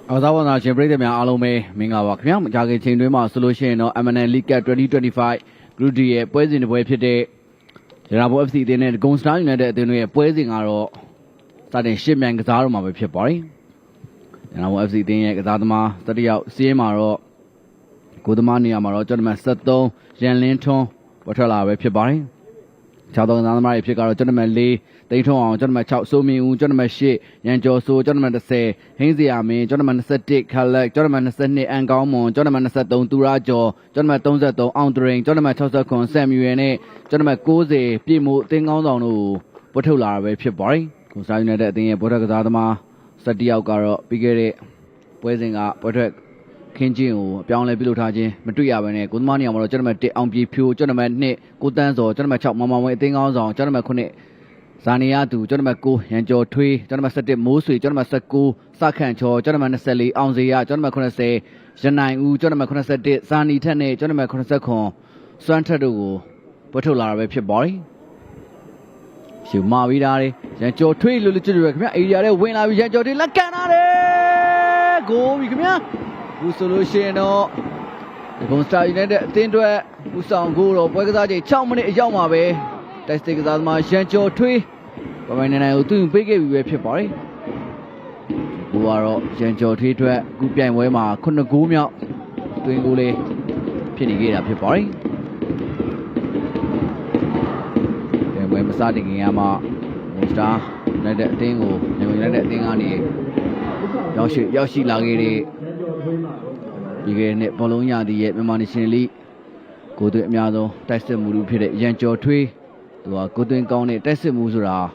Azawana Chimbrate Alome, Mingawa, Jaggy Chinduma solution or MN League 2025, Group D, Poison the Way today. The Rabo FC then goes down then we are poising our starting shipment Gazarma with Pipari. And our FC then Gazadama, study out CMRO, Kudamani Amaro, Gentleman Sato, Jan Linton, Watala with Pipari. Chado Namari Picaro, Gentleman Lee. They told gentlemen chow so me, gentlemen shit, Yanjo so gentlemen to say, Hazy Army, gentlemen said Dick, collect, gentlemen Sydney and Galmon, gentlemen said don't do Rajo, gentlemen don't set don't entering, gentlemen Tosa con Samuel, gentlemen Gozi, Pimu, thing on Botula, with Pipari, concerning that thing, Botagazadama, Sadia Garo, Bigere, Poising up, Potek, Kinji, Pianle Bilutaji, Matuya, good money on gentlemen, Pew, gentlemen, Nick, good dance or gentlemen chop Mama waiting on, gentlemen Connect. Sania to Gentleman Go, Yanjo Tree, Gentleman Sati Mosi, Gentleman Saku, Sakancho, Gentleman Sally, Onzia, Gentleman Conase, Janai U, Gentleman Conase, Sani Tene, Gentleman Conasacon, Santa Du, Potula, Webship Boy. She Mavidari, Yanjo Tree, Lulu, Area, win out Yanjo, Lacanare, go, we come here. Who solution? The Constar United, Tindra, who sound good, or Bogazaji, Chomani, Yamabe, Testing is my Yanjo Tree. But when I was doing big, we were Pipari. Who are Janjo Titra, Gupian Wema, Kunagumia, doing Gule, Pinigate Pipari. Then when we started in Yama, Star, let that thing go, never let that thing on the Yoshi Lagiri. You get it, Bologna, the Manishin go to Miado, test the Muru Pit, Yanjo Tree, to a good thing on it, test the Musura.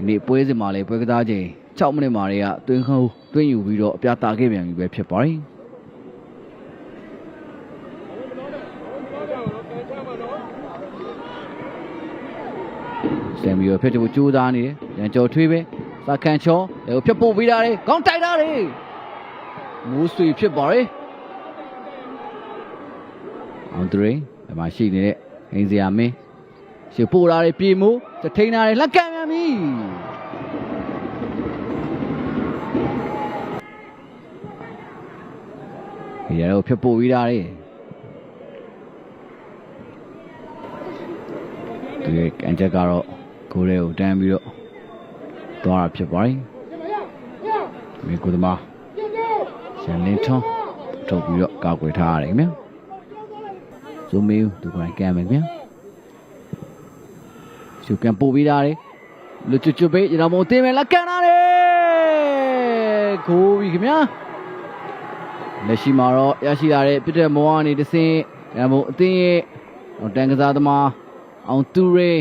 Ni poezi male poegadaje chomne maria twin ho twin yuပြီးတော့အပြတာခဲ့ပြန်ပြီပဲဖြစ်ပါတယ်ဆမ်မီယယ်ဖြစ်ဖို့ကြိုးစားနေတယ်ရန်ကျော်ထွေးပဲစာခန်ချောလေကိုဖြတ်ပို့ပေးတာလေကောင်းတိုက်တာလေမိုးဆွေဖြစ်ပါတယ်အောင်ဒရေဒီမှာရှိနေတဲ့ဟင်းစရာမင်းရှေ့ပို့တာလေပြေမိုးတထိန်တာလေလက်ကန်မြန်ပြီဒီရောဖြစ်ပို့ပြီးတာလေဒီကန်ချက်ကတော့ကိုရဲကိုတန်းပြီးတော့သွားတာဖြစ်ပါတယ်မိကုသမားရန်လင်းထွန်းထုတ်ပြီးတော့ကောက်ွယ်ထားရတယ်ခင်ဗျာဇိုမီသူကကမ်းမယ်ခင်ဗျာရှုပ်ကန်ပို့ပြီးတာလေလူချွတ်ပေးကျွန်တော်မသိမယ်လက်ကန်တာလေကိုပြီခင်ဗျာလက်ရှိမှာတော့ရရှိလာတဲ့ပြည့်တဲ့မောကနေတဆင်းရမို့အသင်းရဲ့တန်ကစားသမားအောင်သူရေ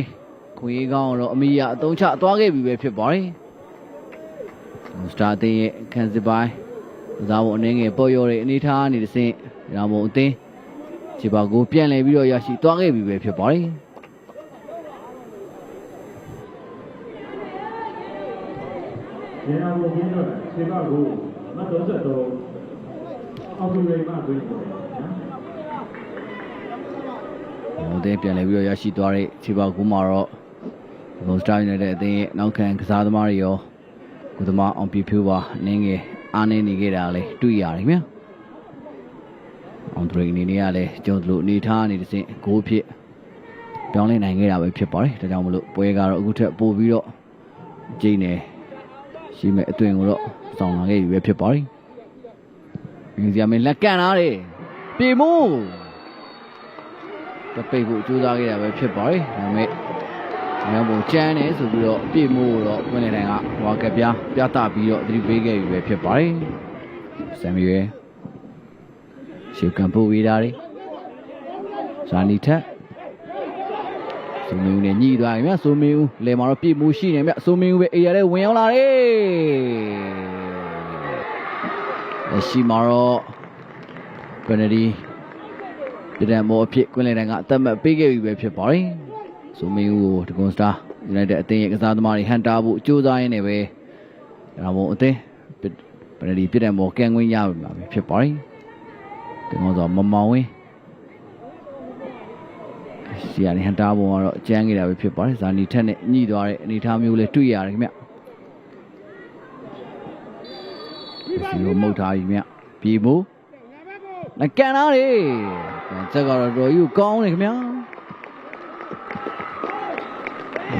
ခွေးကောင်းတော့အမီရအသုံးချသွားခဲ့ပြီပဲဖြစ်ပါတယ်စတာအသင်းရဲ့ခန်းစစ်ပိုင်းကစားဖို့အနေငယ်ပေါ်ရော်တဲ့အနေထားနေတဆင်းရမို့အသင်းခြေပါကိုပြန်လဲပြီးတော့ရရှိသွားခဲ့ပြီပဲဖြစ်ပါတယ်然后我们说，七八股，那都是都，奥数类嘛对不对？我哋ပြန်လဲပြီးတော့ရရှိသွားတဲ့ခြေပါကူမှာတော့ဘုံစတာယူနိုက်တက်အသင်းရဲ့နောက်ခံကစားသမားတွေရောကုသမားအောင်ပြဖြူပါနင်းငယ်အားနေနေခဲ့တာလေတွေ့ရတယ်ခင်ဗျာအောင်ဒရိအနေနဲ့ကလည်းကျုံတို့အနေထားနေတစ်စင်ဂိုးဖြစ်ပြောင်းလဲနိုင်ခဲ့တာပဲဖြစ်ပါတယ်ဒါကြောင့်မလို့ပွဲကတော့အခုထက်ပိုပြီးတော့ကျိန်းနေရှိမဲ့အတွင်ကိုတော့စောင်းလာခဲ့ပြီပဲဖြစ်ပါတယ်။ဒီစီမင်းလက်ကန်လာတယ်။ပြေမို့တပိတ်ဖို့ကြိုးစားခဲ့တာပဲဖြစ်ပါတယ်။ဒါပေမဲ့ညောင်ပုံကျန်းနေဆိုပြီးတော့ပြေမို့တော့ဝင်နေတိုင်းကဟွာကပြားပြသပြီးတော့သတိပေးခဲ့ပြီပဲဖြစ်ပါတယ်။ဆမ်မီယယ်ရှုပ်ကန်ပို့ဝေးတာလေ။ဇာနီထက်ဆိုမင်းဦးနဲ့ညှိသွားရင်မြတ်ဆိုမင်းဦးလေမှာတော့ပြည့်မှုရှိနေမြတ်ဆိုမင်းဦးပဲအေးရတဲ့ဝင်ရောက်လာတယ်အရှိမှာတော့ကွန်နဒီပြည်တယ်မောအဖြစ်ကွင်းလေတန်းကအသက်မဲ့ပေးခဲ့ပြီပဲဖြစ်ပါတယ်ဆိုမင်းဦးကိုဒဂွန်စတာယူနိုက်တက်အသင်းရဲ့ကစားသမားတွေဟန်တာဖို့အကျိုးစားရင်းနဲ့ပဲဒါမှမဟုတ်အသင်းကွန်နဒီပြည်တယ်မောကန်ခွင့်ရပါမယ်ဖြစ်ပါတယ်ဒီကောင်ဆိုမမောင်ဝင်းစီရနေဟန်တာဘုံကတော့ကျန်းခဲ့တာပဲဖြစ်ပါတယ်ဇာနီထက်နဲ့ညှိသွားတဲ့အနေထားမျိုးလေးတွေ့ရတယ်ခင်ဗျ စီကိုမှုတ်ထားပြီမြပြေမိုးလက်ကန်သားတွေချက်ကတော့တော်ကြီးကိုကောင်းနေခင်ဗျာ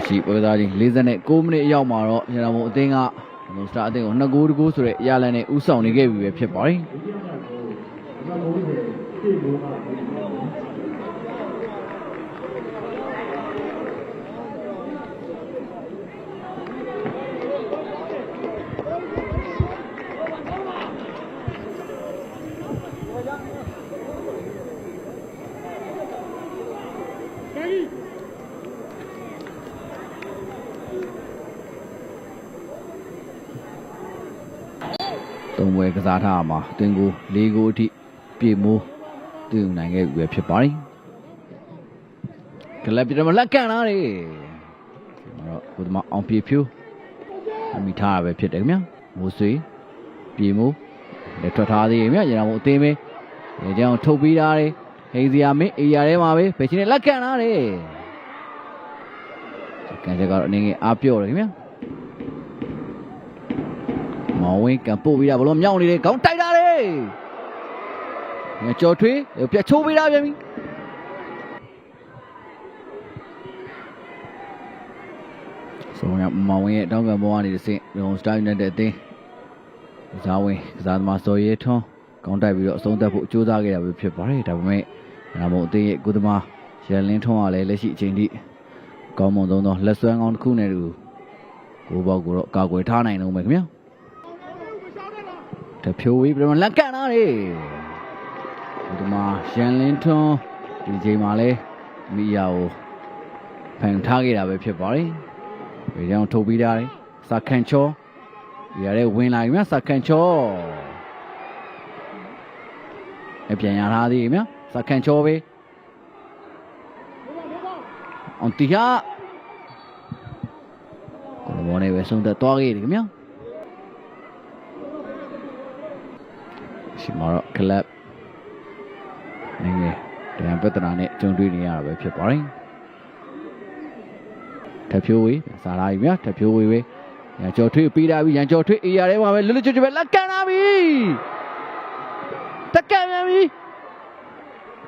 ရှိပွဲကစားချင်း49မိနစ်အရောက်မှာတော့ရန်ကုန်အသင်းကမွန်စတာအသင်းကို2ဂိုးတကူဆိုတဲ့ရလန်နဲ့ဥဆောင်နေခဲ့ပြီပဲဖြစ်ပါတယ်သုံးပွဲကစားထားမှာတင်ကို၄ဂိုးအထိပြေမိုးတူနိုင်ခဲ့ပြီဖြစ်ပါတယ်ကလပ်ပြမလက်ကန်လာတယ်ဒီမှာတော့ကိုသမားအောင်ပြေဖြူအမိထားရပဲဖြစ်တယ်ခင်ဗျာမိုးဆွေပြေမိုးလက်ထွက်ထားသေးတယ်မြရအောင်အသေးပဲဒီကြောင်ထုတ်ပြီးသားတယ်ဟိန်းစီယာမင်းအေယာထဲမှာပဲဘယ်ချင်းနဲ့လက်ကန်လာတယ်ကန်ချက်ကတော့အနေငယ်အားပြော့တယ်ခင်ဗျာမောင်ဝင်းကပို့ပြီးတာဘလုံးမြောက်နေတယ်ခေါင်းတိုက်တာလေငါကြော်ထွေးပြတ်ချိုးပေးတာပြန်ပြီဆိုတော့မောင်ဝင်းရဲ့တောင်းကံပေါ်ကနေတစ်ဆင့်ရုံစတာယူနိုက်တက်အသင်းကစားဝင်ကစားသမားစော်ရဲထွန်းခေါင်းတိုက်ပြီးတော့အဆုံးသတ်ဖို့ကြိုးစားခဲ့တာပဲဖြစ်ပါတယ်ဒါပေမဲ့ဒါမှမဟုတ်အသင်းရဲ့ကုသမားရန်လင်းထွန်းကလည်းလက်ရှိအချိန်ထိကောင်းမွန်ဆုံးသောလက်စွမ်းကောင်းတစ်ခုနဲ့တူကိုဘောက်ကိုတော့ကာကွယ်ထားနိုင်တော့မယ်ခင်ဗျာတဖြိုးဝေးပြန်လက်ကန်လာတယ်ဒီမှာရန်လင်းထွန်းဒီချိန်မှာလဲမိယာကိုဖန်ထားခဲ့တာပဲဖြစ်ပါတယ်ဒီကြောင်ထုတ်ပြီးသားတယ်စာခန်ချောဒီရတဲ့ဝင်လာပြီမြစာခန်ချောအပြန်ရထားသေးမြစာခန်ချောပဲအောင်တီဟာကိုမောနေပဲဆုံးသက်သွားခဲ့တယ်ခင်ဗျာရှိမှာတော့ကလပ်နေငယ်တရားပတ္တနာနဲ့ကြုံတွေ့နေရတာပဲဖြစ်ပါတယ်ထဖြိုးဝေးစားလာပြီဗျာထဖြိုးဝေးပဲရန်ကျော်ထွေးပြီးတာပြီရန်ကျော်ထွေးအေးရထဲမှာပဲလွတ်လွတ်ကျွတ်ကျွတ်ပဲလက်ကန်လာပြီတက်ကံပြန်ပြီ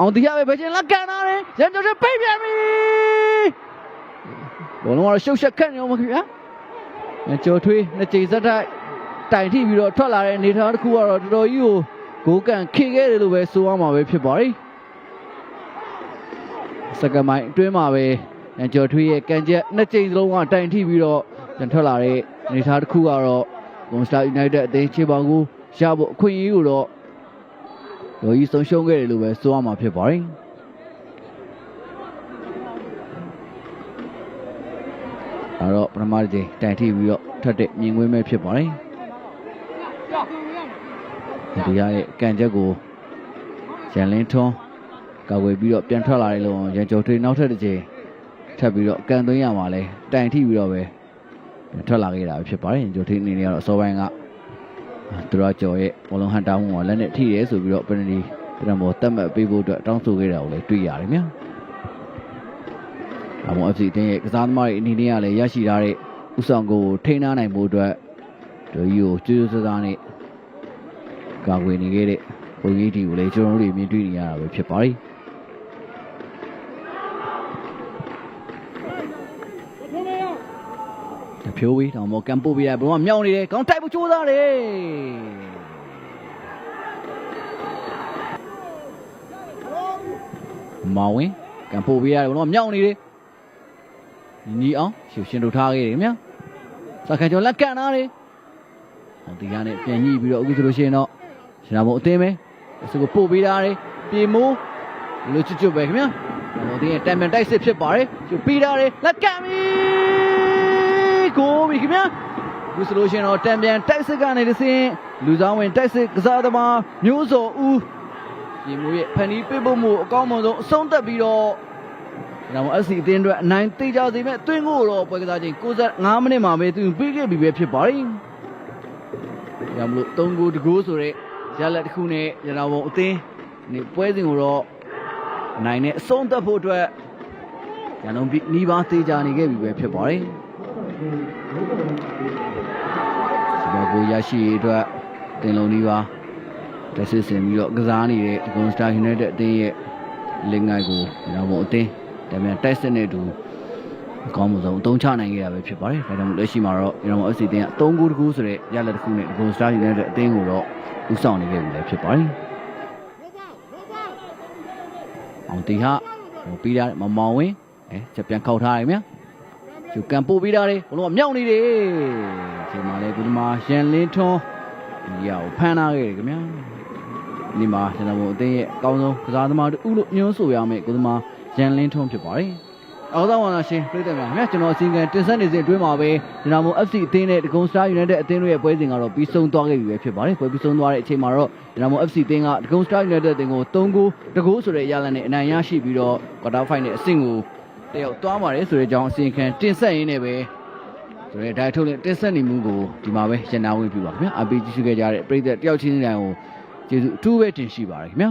အောင်တရားပဲပဲချင်းလက်ကန်လာတယ်ရန်ကျော်ထွေးပိတ်ပြန်ပြီဘောလုံးကတော့ရှုပ်ရှက်ခတ်နေအောင်ခင်ဗျာရန်ကျော်ထွေးနှစ်ချိန်ဆက်တိုင်ထိပြီးတော့ထွက်လာတဲ့အနေထားတစ်ခုကတော့တော်တော်ကြီးကိုဂိုးကန်ခေခဲ့တယ်လို့ပဲဆိုရမှာပဲဖြစ်ပါတယ်စကမိုင်းအတွင်းမှာပဲရန်ကျော်ထွေးရဲ့ကန်ချက်နှစ်ကြိမ်စလုံးကတိုင်ထိပြီးတော့ပြန်ထွက်လာတဲ့အနေထားတစ်ခုကတော့မွန်စတာယူနိုက်တက်အသင်းခြေပေါင်ကိုရဖို့အခွင့်အရေးကိုတော့တော်ကြီးဆုံးရှုံးခဲ့တယ်လို့ပဲဆိုရမှာဖြစ်ပါတယ်အဲ့တော့ပထမကြိမ်တိုင်ထိပြီးတော့ထပ်တဲ့မြင်ကွင်းပဲဖြစ်ပါတယ်ဒီရတဲ့ကန်ချက်ကိုရန်လင်းထွန်းကာကွယ်ပြီးတော့ပြန်ထွက်လာတယ်လို့ရန်ကျော်ထွေးနောက်ထပ်တစ်ချိန်ထပ်ပြီးတော့ကန်သွင်းရမှာလဲတိုင်ထိပြီးတော့ပဲပြန်ထွက်လာခဲ့တာဖြစ်ပါတယ်ရန်ကျော်ထွေးအနေနဲ့ကတော့အစောပိုင်းကသူတို့ကျော်ရဲ့ဘောလုံးဟန်တာမှုမှာလက်နဲ့ထိရဲဆိုပြီးတော့ပနဒီပြတံပေါ်တက်မှတ်ပေးဖို့အတွက်တောင်းဆိုခဲ့တာကိုလည်းတွေ့ရတယ်မြတ်အမော FC တင်းရဲ့ကစားသမားတွေအနေနဲ့ကလည်းရရှိထားတဲ့ဥဆောင်ကိုထိန်းထားနိုင်ဖို့အတွက်တို့ကြီးကိုကျွတ်ကျွတ်စားနဲ့ကာကွယ်နေခဲ့တဲ့ပုံရိပ်တီကိုလည်းကျွန်တော်တို့မြင်တွေ့နေရတာပဲဖြစ်ပါတယ်ဖြိုးဝေးတောင်ပေါ်ကန်ပို့ပေးရဘလုံးကမြောင်းနေတယ်ခေါင်းတိုက်ဖို့ကြိုးစားတယ်မောင်ဝင်းကန်ပို့ပေးရဘလုံးကမြောင်းနေတယ်ညီအောင်ရှင်တို့ထားခဲ့တယ်မြတ်စခါကျော်လက်ကန်ထားတယ်အောင်ဒီကနေ့ပြန်ညှိပြီးတော့အခုဆိုလို့ရှိရင်တော့ရှင်တော်ဘုံအသင်းပဲအစကိုပို့ပေးတာတယ်ပြေမိုးလူချွတ်ချွတ်ပဲခင်ဗျာဟိုဒီတမ်ပြန်တိုက်စစ်ဖြစ်ပါတယ်ကျပြီးတာတယ်လက်ကန်ပြီကိုပြီခင်ဗျာအခုဆိုလို့ရှိရင်တော့တမ်ပြန်တိုက်စစ်ကနေတစ်ဆင့်လူဆောင်ဝင်တိုက်စစ်ကစားသမားမျိုးစော်ဦးပြေမိုးရဲ့ဖန်တီးပေးဖို့မှုအကောင်းဆုံးအဆုံးသတ်ပြီးတော့ဒါမှမဟုတ် SC အသင်းအတွက်အနိုင်သိကြစေမဲ့အတွင်းကိုတော့ပွဲကစားချိန်65မိနစ်မှာပဲသူပြီးခဲ့ပြီပဲဖြစ်ပါတယ်။ဒါမှမဟုတ်3ဂိုး2ဂိုးဆိုတဲ့ရလဒ်တစ်ခုနဲ့ရန်တော်ဘုံအသင်းနေပွဲစဉ်ကိုတော့အနိုင်နဲ့အဆုံးသတ်ဖို့အတွက်ရန်တော်ပြီးနီးပါးသိကြနေခဲ့ပြီပဲဖြစ်ပါတယ်။ဒီဘက်ကိုရရှိရေးအတွက် တင်လုံးဒီပါတက်စစ်စင်ပြီးတော့ကစားနေတဲ့ Dragon Star United အသင်းရဲ့လင်ငိုင်ကိုကျွန်တော်တို့အသင်းဒါပြန်တိုက်စစ်နေတူအကောင်းဆုံးအသုံးချနိုင်ခဲ့တာပဲဖြစ်ပါတယ်ဒါကြောင့်လက်ရှိမှာတော့ကျွန်တော်တို့ FC အသင်းက3ဂိုးတကူဆိုတဲ့ရလဒ်တစ်ခုနဲ့ Dragon Star United အသင်းကိုတော့ဦးဆောင်နေခဲ့ပြီလည်းဖြစ်ပါတယ်အောင်တီဟာပြီးတာမမောင်ဝင်းချက်ပြန်ခောက်ထားရမြကျကန်ပို့ပြီးတာလေဘလုံးကမြောက်နေတယ်ဒီမှာလေဒီမှာရန်လင်းထွန်းဒီရောက်ဖမ်းထားခဲ့တယ်ခင်ဗျာဒီမှာကျွန်တော်တို့အသင်းရဲ့အကောင်းဆုံးကစားသမားတူလို့ညွှန်းဆိုရမယ်ကိုဒီမှာရန်လင်းထွန်းဖြစ်ပါတယ်အောက်သားဝါနာရှင်ပြည်သက်များကျွန်တော်အစီအကံတင်ဆက်နေစဉ်အတွင်းမှာပဲကျွန်တော်တို့ FC အသင်းနဲ့ Dragon Star United အသင်းတို့ရဲ့ပွဲစဉ်ကတော့ပြီးဆုံးသွားခဲ့ပြီပဲဖြစ်ပါတယ်ပွဲပြီးဆုံးသွားတဲ့အချိန်မှာတော့ကျွန်တော်တို့ FC အသင်းက Dragon Star United အသင်းကို3ဂိုးတကူဆိုတဲ့ရလဒ်နဲ့အနိုင်ရရှိပြီးတော့ quarter final အဆင့်ကိုတယောက်သွားပါတယ်ဆိုတဲ့အကြောင်းအစီအကံတင်ဆက်ရင်းနဲ့ပဲဆိုတဲ့ဒါထုတ်တဲ့တင်ဆက်နေမှုကိုဒီမှာပဲရန်နာဝင်ပြပါခင်ဗျာအပီးကြည့်ရှုခဲ့ကြတဲ့ပြည်သက်တယောက်ချင်းတိုင်းကိုကျေးဇူးအထူးပဲတင်ရှိပါတယ်ခင်ဗျာ